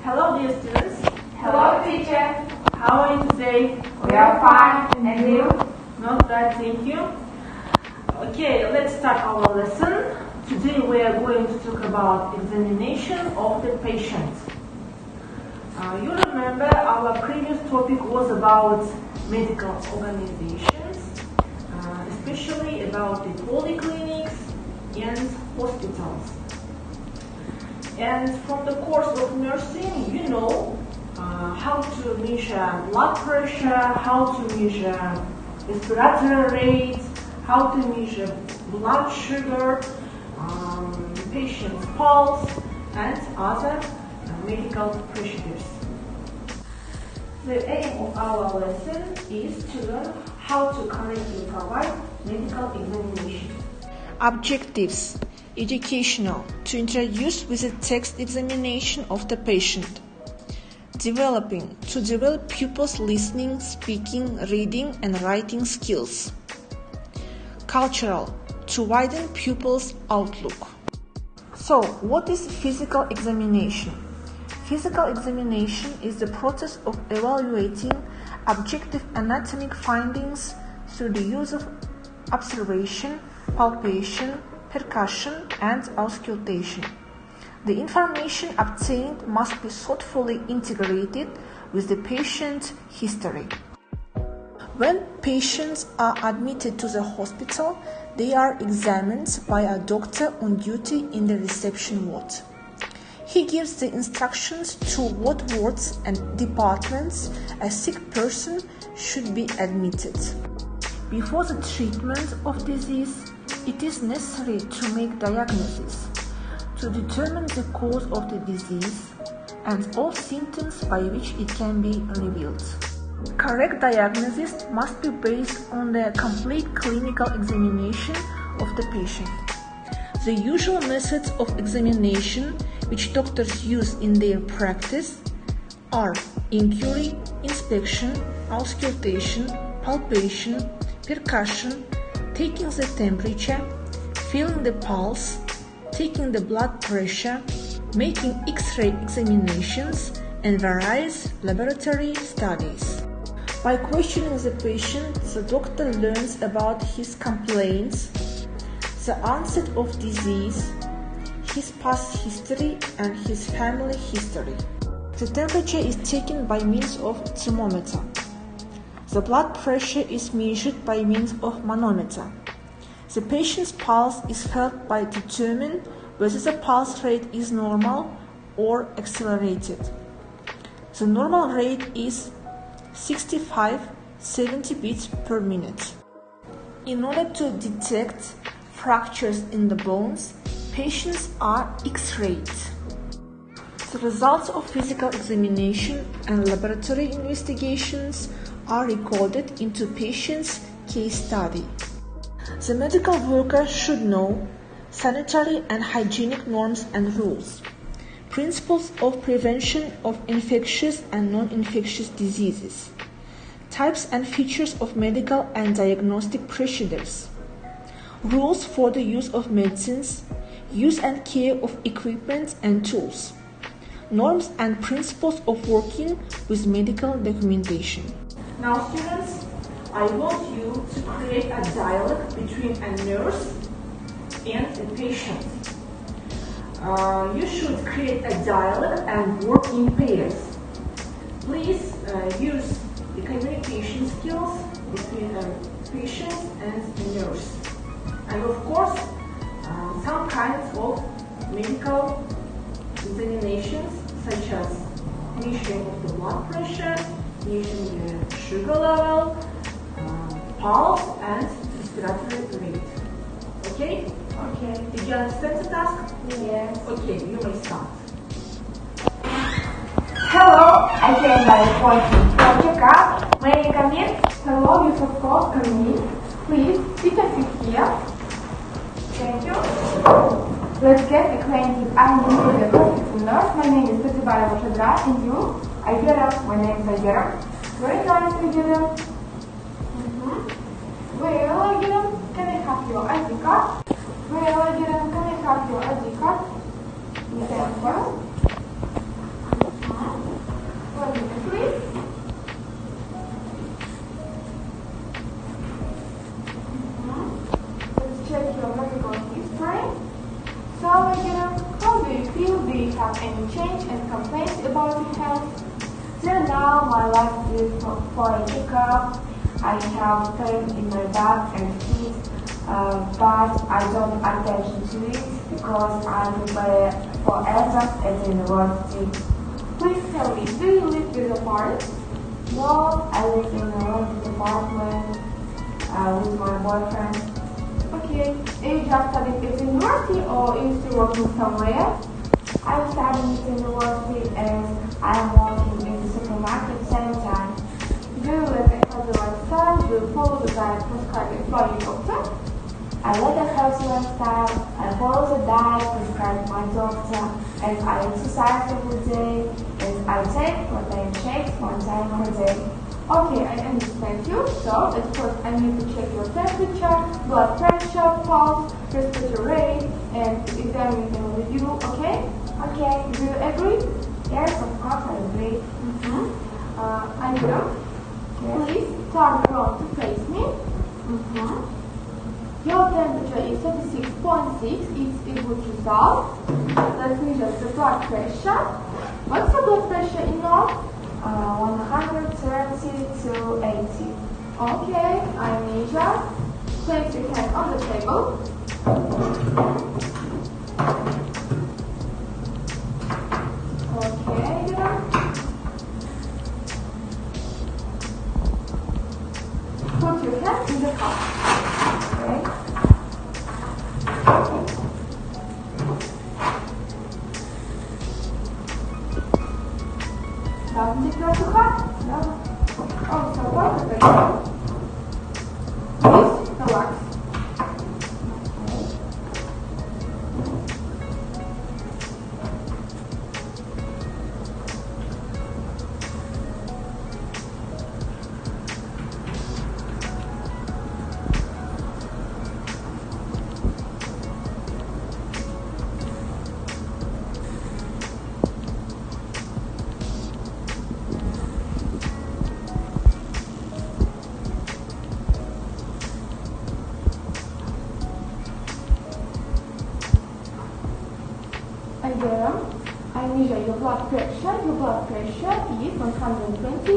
Hello dear students. Hello teacher. How are you today? We are fine. And you? Not bad, thank you. Okay, let's start our lesson. Today we are going to talk about examination of the patient. You remember our previous topic was about medical organizations, especially about the polyclinics and hospitals. And from the course of nursing, you know how to measure blood pressure, how to measure respiratory rates, how to measure blood sugar, patient's pulse, and other medical procedures. The aim of our lesson is to learn how to correctly provide medical examination. Objectives: educational, to introduce with a text examination of the patient. Developing, to develop pupils' listening, speaking, reading, and writing skills. Cultural, to widen pupils' outlook. So, what is physical examination? Physical examination is the process of evaluating objective anatomic findings through the use of observation, palpation, percussion, and auscultation. The information obtained must be thoughtfully integrated with the patient's history. When patients are admitted to the hospital, they are examined by a doctor on duty in the reception ward. He gives the instructions to what wards and departments a sick person should be admitted. Before the treatment of disease, it is necessary to make diagnosis, to determine the cause of the disease and all symptoms by which it can be revealed. Correct diagnosis must be based on the complete clinical examination of the patient. The usual methods of examination which doctors use in their practice are inquiry, inspection, auscultation, palpation, percussion, taking the temperature, feeling the pulse, taking the blood pressure, making X-ray examinations, and various laboratory studies. By questioning the patient, the doctor learns about his complaints, the onset of disease, his past history, and his family history. The temperature is taken by means of thermometer. The blood pressure is measured by means of manometer. The patient's pulse is felt by determining whether the pulse rate is normal or accelerated. The normal rate is 65-70 beats per minute. In order to detect fractures in the bones, patients are X-rayed. The results of physical examination and laboratory investigations are recorded into patient's case study. The medical worker should know sanitary and hygienic norms and rules, principles of prevention of infectious and non-infectious diseases, types and features of medical and diagnostic procedures, rules for the use of medicines, use and care of equipment and tools, norms and principles of working with medical documentation. Now students, I want you to create a dialogue between a nurse and a patient. You should create a dialogue and work in pairs. Please use the communication skills between a patient and a nurse. And of course, some kinds of medical examinations such as measuring of the blood pressure, measuring the sugar level, pulse, and respiratory rate. Okay? Okay. Did you understand the task? Yes. Okay, you may start. Hello, I came by appointment for checkup. May I come in? Hello, yes, of course, come in. Please, sit a seat here. Thank you. Let's get acquainted. I'm the hospital nurse. My name is Джамалдинова З.Б. And you? Айгера. My name is Айгера. Very nice, Айгера. Well, Айгера, can I have your ID card? Well, Айгера, can I have your ID card? Thank you. any change and complaints about your health? Till now, my life is for a checkup. I have pain in my back and feet, but I don't pay attention to it because I prepare for exams at the university. Please tell me, do you live with your parents? No, I live in a rented apartment with my boyfriend. Okay, are you just studying at university or are you still working somewhere? I'm studying at university and I'm working in the supermarket at the same time. Do you live a healthy lifestyle? Do you follow the diet prescribed by your doctor? I live a healthy lifestyle, I follow the diet prescribed by my doctor, and I exercise every day, and I take protein shakes 1 time per day. Okay, I understand you. So, at first I need to check your temperature, blood pressure, pulse, respiratory rate, and examine them with you, okay? Okay. Do you agree? Yes, of course I agree. Andrea, please turn around to face me. Your temperature is 36.6. It's a good result. Let's measure the blood pressure. What's your blood pressure in north? 130 to 80. Okay, I measure. Place your hand on the table. Okay, put your hand in the cup. Okay. Doesn't it feel too hot? No. Oh, so what is it? Please relax. Again, I measure your blood pressure. Your blood pressure is 120 to 90.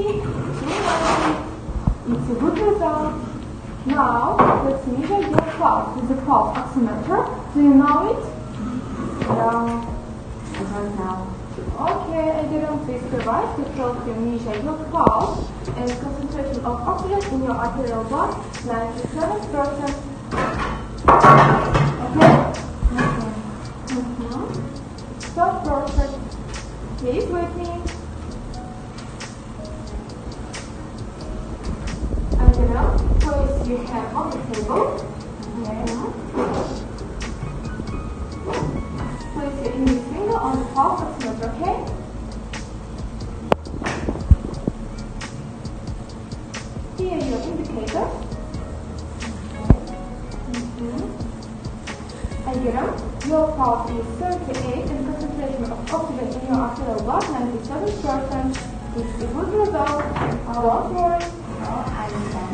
It's a good result. Now, let's measure your pulse with the pulse oximeter. Do you know it? No. I don't know. Okay, again, please provide the cloth to measure your pulse and concentration of oxygen in your arterial blood, 97%. Okay? So perfect. Please with me. I'm gonna place your hand on the table. Place your index finger on the pulse oximeter, okay? Here are your indicators. Again, your pulse is 38 and concentration of oxygen in your arterial blood 97%. It's a good result. Don't worry. I understand.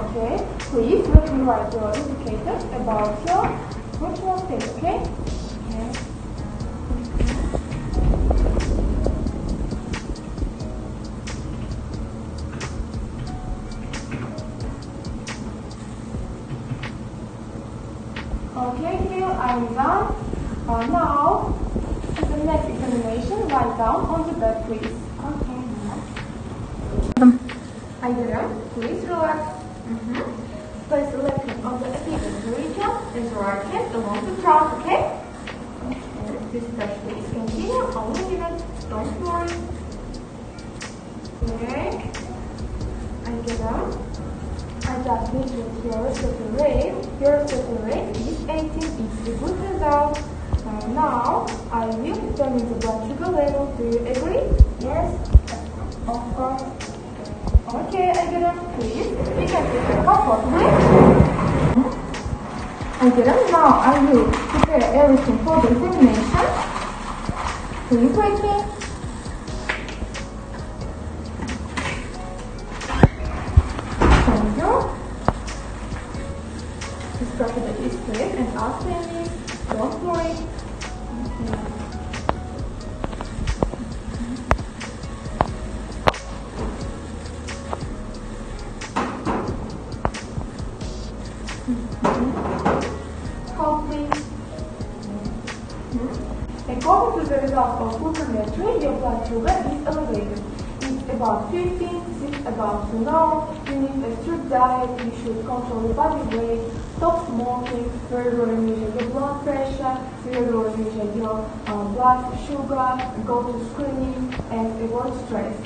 Okay. Please let me write your indicators about your functional state, okay? Okay. Okay, here I am done. Now, the next examination, write down on the bed, please. Okay. Again, please relax. Place the left hand on the epidemic region and the right hand along the trunk, okay? This touch, please continue. Only a minute. Don't worry. Okay. Again, I just measured your respiratory rate. Your respiratory rate is 18. It's a good result. Now, I will determine the blood sugar level. Do you agree? Yes. Of course. Okay, again, please. You can take your comfortably. Again, now I will prepare everything for the examination. Please wait me. Thank you. This catheter is clear and outstanding. Don't worry. According to the result of glucometry, your blood sugar is elevated. It's about 15, it's about to know, you need a strict diet, you should control your body weight, stop smoking, regularly measure your blood pressure, regularly measure your blood sugar, go to screening, and avoid stress.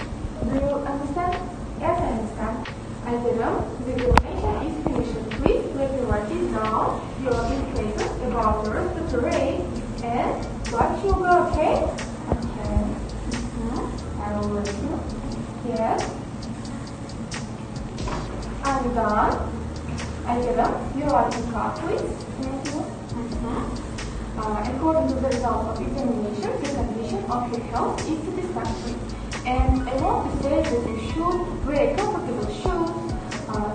Do you understand? Yes, I understand. I did know. The explanation is finished. Please let me write it down. Your indicators about your respiratory rate and blood sugar, okay? Okay. I will write you. Yes. I'm done. I did know. You write the card, please. Thank you. According to the result of examination, the condition of your health is satisfactory. And I want to say that you should wear comfortable shoes,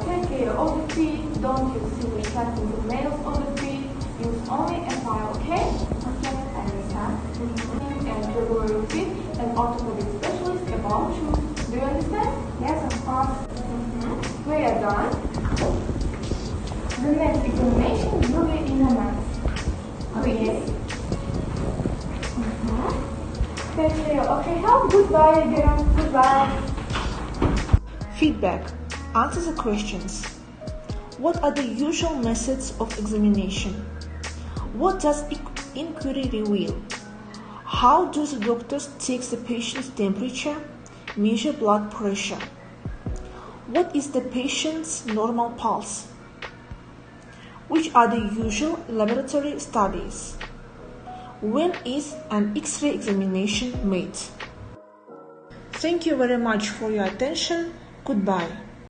take care of the feet, don't use silver strapping with nails on the feet, use only a file, okay? Okay, I understand. And regular feet and orthopedic specialist about shoes. Do you understand? Yes, of course. We are done. The next examination will be in a month. Please. Take care of your health. Goodbye again. Goodbye. Feedback. Answer the questions. What are the usual methods of examination? What does inquiry reveal? How do the doctors take the patient's temperature, measure blood pressure? What is the patient's normal pulse? Which are the usual laboratory studies? When is an X-ray examination made? Thank you very much for your attention. Goodbye.